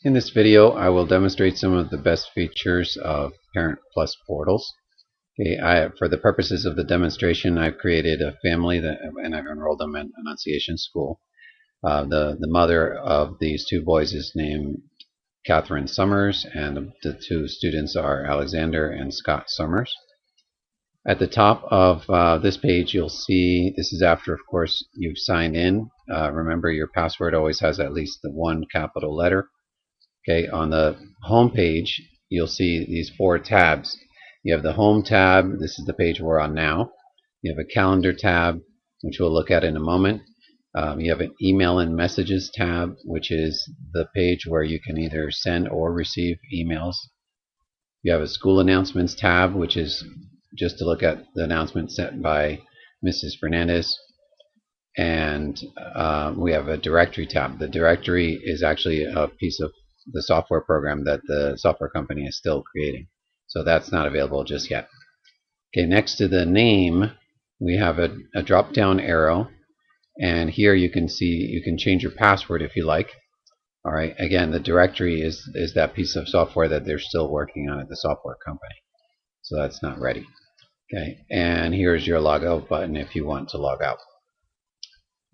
In this video, I will demonstrate some of the best features of Parent Plus Portals. Okay, for the purposes of the demonstration, I've created a family and I've enrolled them in Annunciation School. The mother of these two boys is named Catherine Summers, and the two students are Alexander and Scott Summers. At the top of this page, you'll see this is after, of course, you've signed in. Remember, your password always has at least the one capital letter. Okay, on the home page, you'll see these four tabs. You have the home tab. This is the page we're on now. You have a calendar tab, which we'll look at in a moment. You have an email and messages tab, which is the page where you can either send or receive emails. You have a school announcements tab, which is just to look at the announcement sent by Mrs. Fernandez. And we have a directory tab. The directory is actually a piece of the software program that the software company is still creating. So that's not available just yet. Okay, next to the name, we have a drop-down arrow. And here you can see you can change your password if you like. All right, again, the directory is that piece of software that they're still working on at the software company. So that's not ready. Okay, and here's your log out button if you want to log out.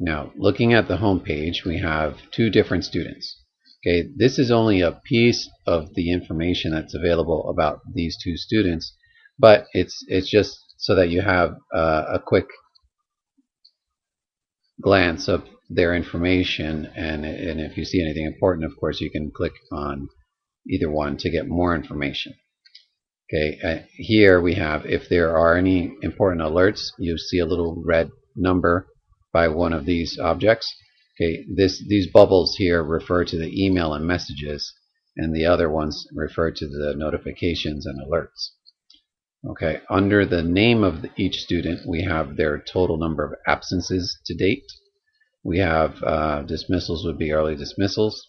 Now, looking at the home page, we have two different students. Okay, this is only a piece of the information that's available about these two students, but it's just so that you have a quick glance of their information, and if you see anything important, of course, you can click on either one to get more information. Okay, here we have, if there are any important alerts, you see a little red number by one of these objects. Okay, these bubbles here refer to the email and messages, and the other ones refer to the notifications and alerts. Okay, under the name of each student, we have their total number of absences to date. We have dismissals would be early dismissals,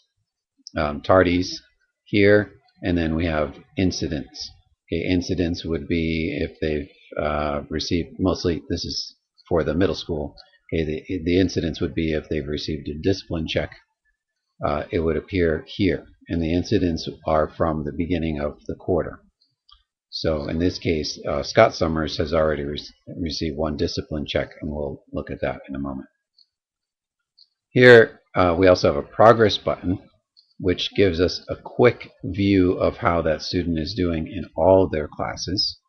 tardies here, and then we have incidents. Okay, incidents would be if they've received, mostly this is for the middle school. Okay, the incidents would be if they've received a discipline check. It would appear here, and the incidents are from the beginning of the quarter. So in this case, Scott Summers has already received one discipline check, and we'll look at that in a moment. Here we also have a progress button, which gives us a quick view of how that student is doing in all of their classes.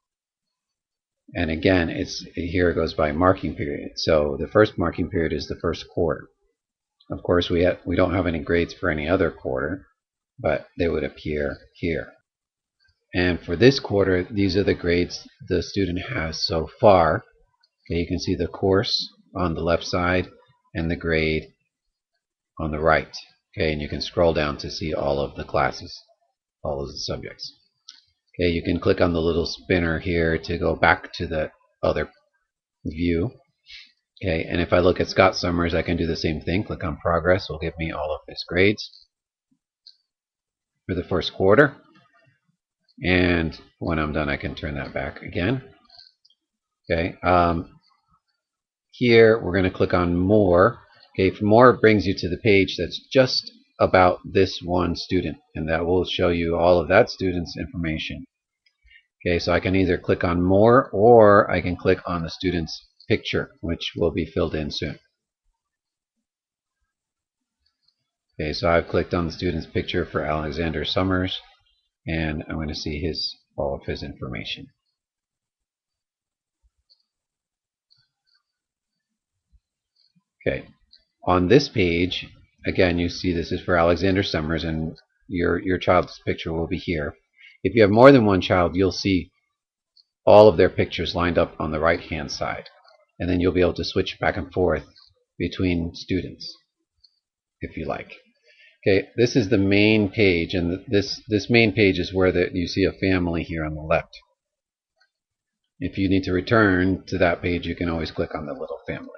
And again, here it goes by marking period. So the first marking period is the first quarter. Of course, we don't have any grades for any other quarter, but they would appear here. And for this quarter, these are the grades the student has so far. Okay, you can see the course on the left side and the grade on the right. Okay, and you can scroll down to see all of the classes, all of the subjects. Okay, you can click on the little spinner here to go back to the other view. Okay, and if I look at Scott Summers, I can do the same thing. Click on progress, will give me all of his grades for the first quarter. And when I'm done, I can turn that back again. Okay, here we're going to click on more. Okay, more brings you to the page that's just about this one student, and that will show you all of that student's information. Okay, so I can either click on more, or I can click on the student's picture, which will be filled in soon. Okay, so I've clicked on the student's picture for Alexander Summers, and I'm going to see all of his information. Okay, on this page, again, you see this is for Alexander Summers, and your child's picture will be here. If you have more than one child, you'll see all of their pictures lined up on the right hand side, and then you'll be able to switch back and forth between students if you like. Okay, this is the main page, and this main page is where you see a family here on the left. If you need to return to that page, you can always click on the little family.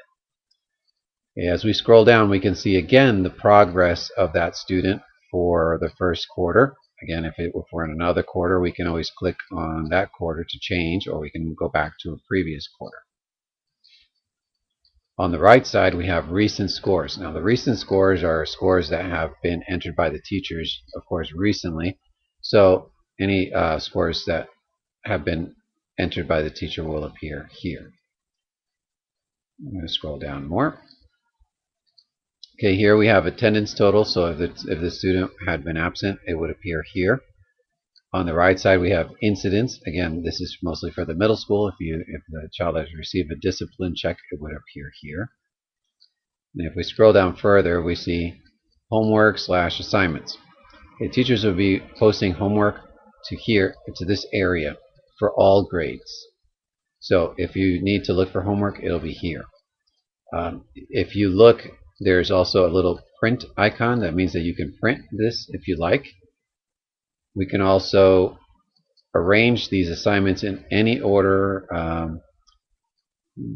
Okay, as we scroll down, we can see again the progress of that student for the first quarter. Again, if we're in another quarter, we can always click on that quarter to change, or we can go back to a previous quarter. On the right side, we have recent scores. Now, the recent scores are scores that have been entered by the teachers, of course, recently. So any scores that have been entered by the teacher will appear here. I'm going to scroll down more. Okay, here we have attendance total. So if the student had been absent, it would appear here. On the right side, we have incidents. Again, this is mostly for the middle school. If the child has received a discipline check, it would appear here. And if we scroll down further, we see homework/assignments. Okay, teachers will be posting homework to this area for all grades. So if you need to look for homework, it'll be here. If you look, there's also a little print icon. That means that you can print this if you like. We can also arrange these assignments in any order,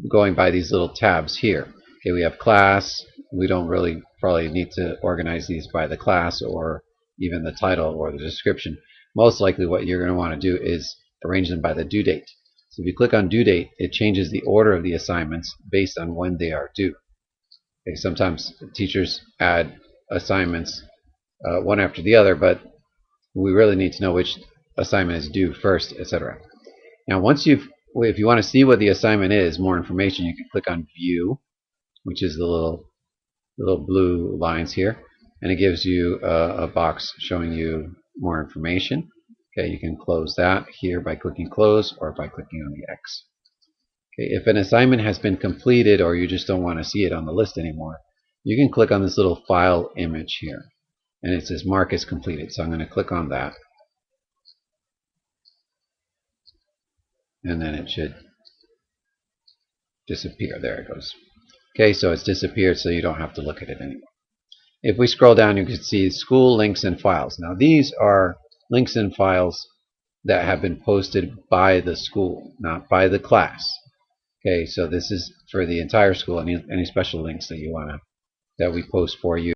going by these little tabs here. Okay, we have class. We don't really probably need to organize these by the class or even the title or the description. Most likely what you're going to want to do is arrange them by the due date. So if you click on due date, it changes the order of the assignments based on when they are due. Okay, sometimes teachers add assignments one after the other, but we really need to know which assignment is due first, etc. Now, if you want to see what the assignment is, more information, you can click on View, which is the little blue lines here, and it gives you a box showing you more information. Okay, you can close that here by clicking Close or by clicking on the X. Okay, if an assignment has been completed or you just don't want to see it on the list anymore, you can click on this little file image here, and it says Mark as completed. So I'm going to click on that, and then it should disappear. There it goes. Okay, so it's disappeared, so you don't have to look at it anymore. If we scroll down, you can see school links and files. Now, these are links and files that have been posted by the school, not by the class. Okay, so this is for the entire school, any special links that we post for you.